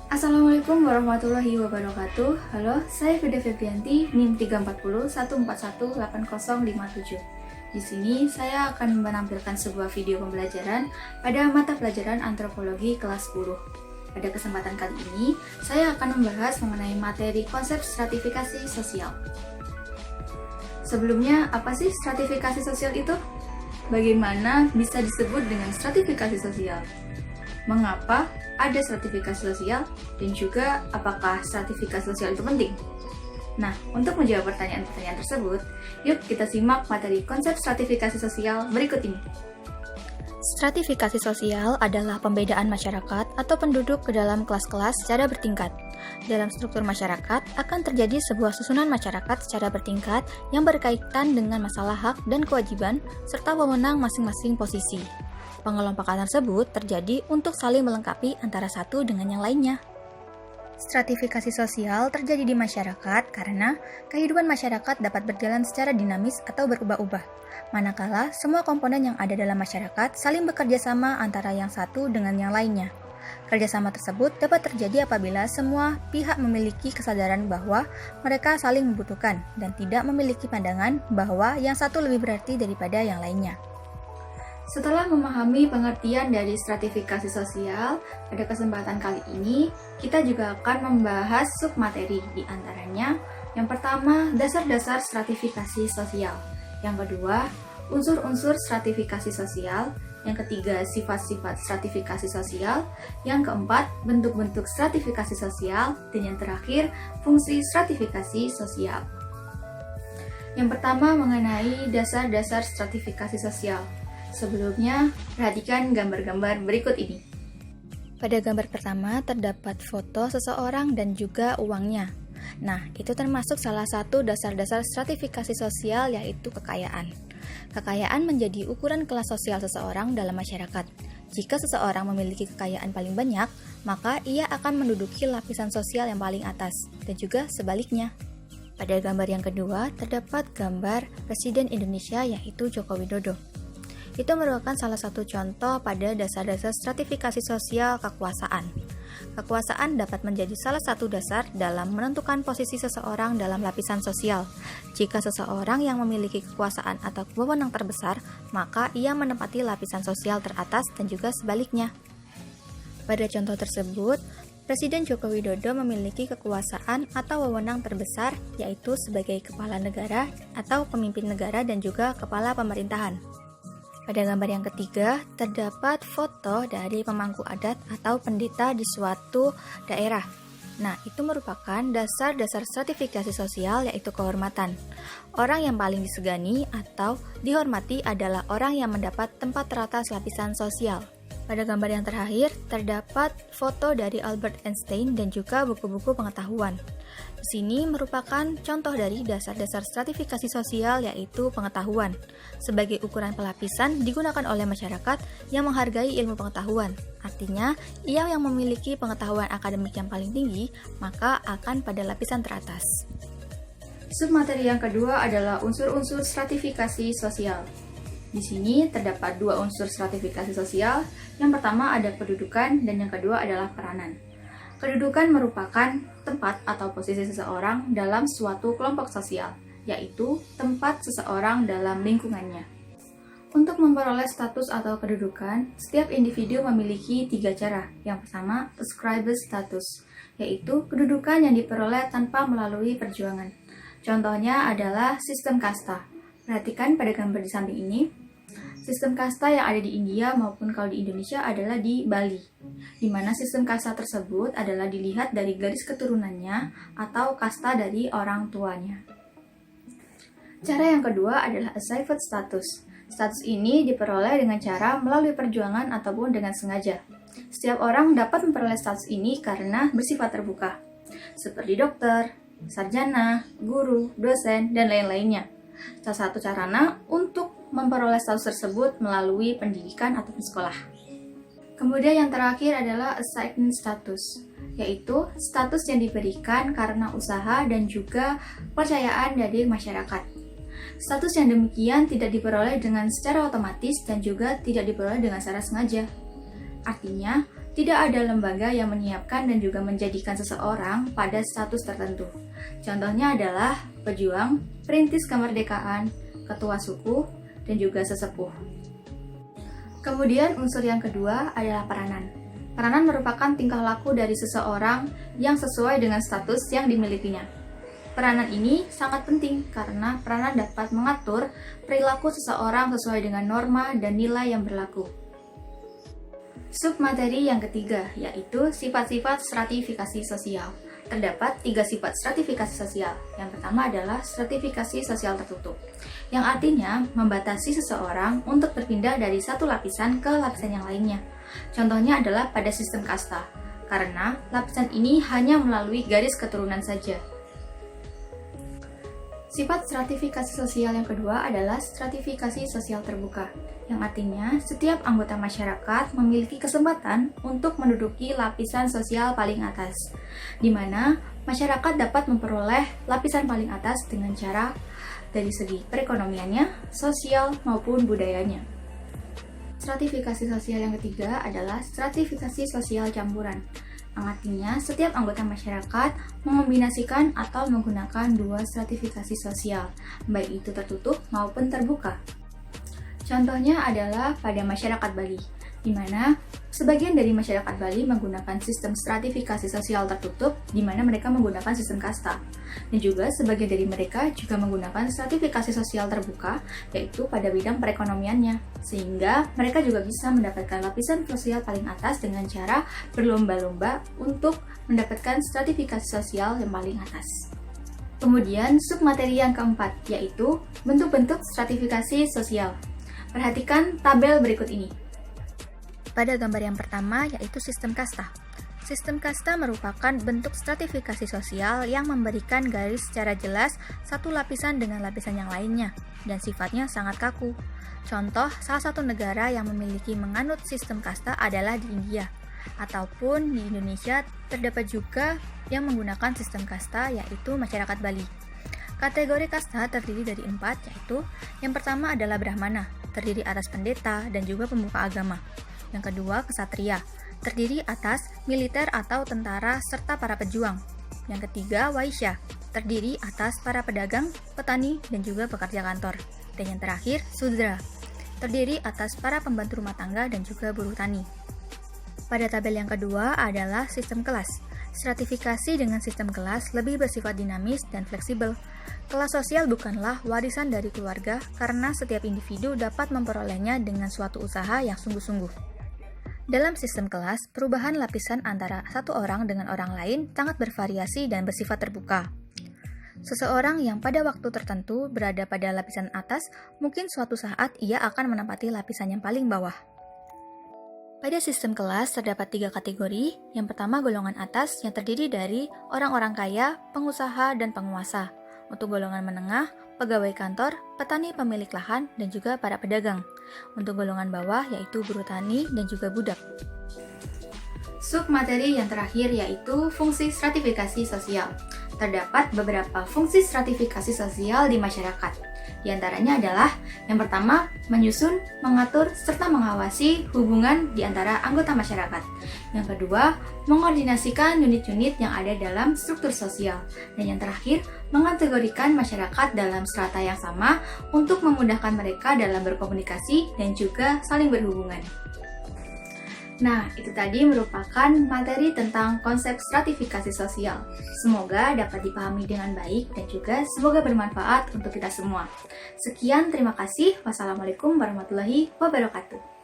Assalamualaikum warahmatullahi wabarakatuh. Halo, saya Fida Febrianti, NIM 34014188057. Di sini saya akan menampilkan sebuah video pembelajaran pada mata pelajaran antropologi kelas 10. Pada kesempatan kali ini, saya akan membahas mengenai materi konsep stratifikasi sosial. Sebelumnya, apa sih stratifikasi sosial itu? Bagaimana bisa disebut dengan stratifikasi sosial? Mengapa ada stratifikasi sosial, dan juga apakah stratifikasi sosial itu penting? Nah, untuk menjawab pertanyaan-pertanyaan tersebut, yuk kita simak materi konsep stratifikasi sosial berikut ini. Stratifikasi sosial adalah pembedaan masyarakat atau penduduk ke dalam kelas-kelas secara bertingkat. Dalam struktur masyarakat akan terjadi sebuah susunan masyarakat secara bertingkat yang berkaitan dengan masalah hak dan kewajiban serta wewenang masing-masing posisi. Pengelompokan tersebut terjadi untuk saling melengkapi antara satu dengan yang lainnya. Stratifikasi sosial terjadi di masyarakat karena kehidupan masyarakat dapat berjalan secara dinamis atau berubah-ubah, manakala semua komponen yang ada dalam masyarakat saling bekerja sama antara yang satu dengan yang lainnya. Kerjasama tersebut dapat terjadi apabila semua pihak memiliki kesadaran bahwa mereka saling membutuhkan dan tidak memiliki pandangan bahwa yang satu lebih berarti daripada yang lainnya. Setelah memahami pengertian dari stratifikasi sosial, pada kesempatan kali ini kita juga akan membahas submateri, di antaranya yang pertama, dasar-dasar stratifikasi sosial, yang kedua, unsur-unsur stratifikasi sosial, yang ketiga, sifat-sifat stratifikasi sosial, yang keempat, bentuk-bentuk stratifikasi sosial, dan yang terakhir, fungsi stratifikasi sosial. Yang pertama, mengenai dasar-dasar stratifikasi sosial. Sebelumnya, perhatikan gambar-gambar berikut ini. Pada gambar pertama terdapat foto seseorang dan juga uangnya. Nah, itu termasuk salah satu dasar-dasar stratifikasi sosial, yaitu kekayaan. Kekayaan menjadi ukuran kelas sosial seseorang dalam masyarakat. Jika seseorang memiliki kekayaan paling banyak, maka ia akan menduduki lapisan sosial yang paling atas, dan juga sebaliknya. Pada gambar yang kedua terdapat gambar Presiden Indonesia, yaitu Joko Widodo. Itu merupakan salah satu contoh pada dasar-dasar stratifikasi sosial kekuasaan. Kekuasaan dapat menjadi salah satu dasar dalam menentukan posisi seseorang dalam lapisan sosial. Jika seseorang yang memiliki kekuasaan atau wewenang terbesar, maka ia menempati lapisan sosial teratas dan juga sebaliknya. Pada contoh tersebut, Presiden Joko Widodo memiliki kekuasaan atau wewenang terbesar, yaitu sebagai kepala negara atau pemimpin negara dan juga kepala pemerintahan. Pada gambar yang ketiga, terdapat foto dari pemangku adat atau pendeta di suatu daerah. Nah, itu merupakan dasar-dasar stratifikasi sosial, yaitu kehormatan. Orang yang paling disegani atau dihormati adalah orang yang mendapat tempat teratas lapisan sosial. Pada gambar yang terakhir, terdapat foto dari Albert Einstein dan juga buku-buku pengetahuan. Di sini merupakan contoh dari dasar-dasar stratifikasi sosial, yaitu pengetahuan. Sebagai ukuran pelapisan digunakan oleh masyarakat yang menghargai ilmu pengetahuan. Artinya, ia yang memiliki pengetahuan akademik yang paling tinggi, maka akan pada lapisan teratas. Submateri yang kedua adalah unsur-unsur stratifikasi sosial. Di sini terdapat dua unsur stratifikasi sosial. Yang pertama ada kedudukan dan yang kedua adalah peranan. Kedudukan merupakan tempat atau posisi seseorang dalam suatu kelompok sosial, yaitu tempat seseorang dalam lingkungannya. Untuk memperoleh status atau kedudukan, setiap individu memiliki 3 cara. Yang pertama, ascribed status, yaitu kedudukan yang diperoleh tanpa melalui perjuangan. Contohnya adalah sistem kasta. Perhatikan pada gambar di samping ini. Sistem kasta yang ada di India maupun kalau di Indonesia adalah di Bali, di mana sistem kasta tersebut adalah dilihat dari garis keturunannya atau kasta dari orang tuanya. Cara yang kedua adalah assigned status. Status ini diperoleh dengan cara melalui perjuangan ataupun dengan sengaja. Setiap orang dapat memperoleh status ini karena bersifat terbuka, seperti dokter, sarjana, guru, dosen, dan lain-lainnya. Salah satu caranya untuk memperoleh status tersebut melalui pendidikan ataupun sekolah. Kemudian yang terakhir adalah assigned status, yaitu status yang diberikan karena usaha dan juga kepercayaan dari masyarakat. Status yang demikian tidak diperoleh dengan secara otomatis dan juga tidak diperoleh dengan secara sengaja. Artinya, Tidak ada lembaga yang menyiapkan dan juga menjadikan seseorang pada status tertentu. Contohnya adalah pejuang, perintis kemerdekaan, ketua suku, dan juga sesepuh. Kemudian unsur yang kedua adalah peranan. Peranan merupakan tingkah laku dari seseorang yang sesuai dengan status yang dimilikinya. Peranan ini sangat penting karena peranan dapat mengatur perilaku seseorang sesuai dengan norma dan nilai yang berlaku. Submateri yang ketiga yaitu sifat-sifat stratifikasi sosial. Terdapat 3 sifat stratifikasi sosial. Yang pertama adalah stratifikasi sosial tertutup, yang artinya membatasi seseorang untuk berpindah dari satu lapisan ke lapisan yang lainnya. Contohnya adalah pada sistem kasta, karena lapisan ini hanya melalui garis keturunan saja. Sifat stratifikasi sosial yang kedua adalah stratifikasi sosial terbuka, yang artinya setiap anggota masyarakat memiliki kesempatan untuk menduduki lapisan sosial paling atas, di mana masyarakat dapat memperoleh lapisan paling atas dengan cara dari segi perekonomiannya, sosial, maupun budayanya. Stratifikasi sosial yang ketiga adalah stratifikasi sosial campuran, yang artinya setiap anggota masyarakat mengombinasikan atau menggunakan 2 stratifikasi sosial, baik itu tertutup maupun terbuka. Contohnya adalah pada masyarakat Bali, di mana sebagian dari masyarakat Bali menggunakan sistem stratifikasi sosial tertutup, di mana mereka menggunakan sistem kasta. Dan juga sebagian dari mereka juga menggunakan stratifikasi sosial terbuka, yaitu pada bidang perekonomiannya, sehingga mereka juga bisa mendapatkan lapisan sosial paling atas dengan cara berlomba-lomba untuk mendapatkan stratifikasi sosial yang paling atas. Kemudian submateri yang keempat, yaitu bentuk-bentuk stratifikasi sosial. Perhatikan tabel berikut ini. Pada gambar yang pertama yaitu sistem kasta. Sistem kasta merupakan bentuk stratifikasi sosial yang memberikan garis secara jelas satu lapisan dengan lapisan yang lainnya, dan sifatnya sangat kaku. Contoh, salah satu negara yang memiliki menganut sistem kasta adalah di India, ataupun di Indonesia terdapat juga yang menggunakan sistem kasta yaitu masyarakat Bali. Kategori kasta terdiri dari 4, yaitu yang pertama adalah Brahmana, terdiri atas pendeta dan juga pemuka agama. Yang kedua, Ksatria, terdiri atas militer atau tentara serta para pejuang. Yang ketiga, Waisya, terdiri atas para pedagang, petani, dan juga pekerja kantor. Dan yang terakhir, Sudra, terdiri atas para pembantu rumah tangga dan juga buruh tani. Pada tabel yang kedua adalah sistem kelas. Stratifikasi dengan sistem kelas lebih bersifat dinamis dan fleksibel. Kelas sosial bukanlah warisan dari keluarga karena setiap individu dapat memperolehnya dengan suatu usaha yang sungguh-sungguh. Dalam sistem kelas, perubahan lapisan antara satu orang dengan orang lain sangat bervariasi dan bersifat terbuka. Seseorang yang pada waktu tertentu berada pada lapisan atas, mungkin suatu saat ia akan menempati lapisan yang paling bawah. Pada sistem kelas terdapat 3 kategori. Yang pertama, golongan atas yang terdiri dari orang-orang kaya, pengusaha, dan penguasa. Untuk golongan menengah, pegawai kantor, petani pemilik lahan, dan juga para pedagang. Untuk golongan bawah yaitu buruh tani dan juga budak. Submateri yang terakhir yaitu fungsi stratifikasi sosial. Terdapat beberapa fungsi stratifikasi sosial di masyarakat. Di antaranya adalah yang pertama, menyusun, mengatur, serta mengawasi hubungan di antara anggota masyarakat. Yang kedua, mengkoordinasikan unit-unit yang ada dalam struktur sosial. Dan yang terakhir, mengategorikan masyarakat dalam strata yang sama untuk memudahkan mereka dalam berkomunikasi dan juga saling berhubungan. Nah, itu tadi merupakan materi tentang konsep stratifikasi sosial. Semoga dapat dipahami dengan baik dan juga semoga bermanfaat untuk kita semua. Sekian, terima kasih. Wassalamualaikum warahmatullahi wabarakatuh.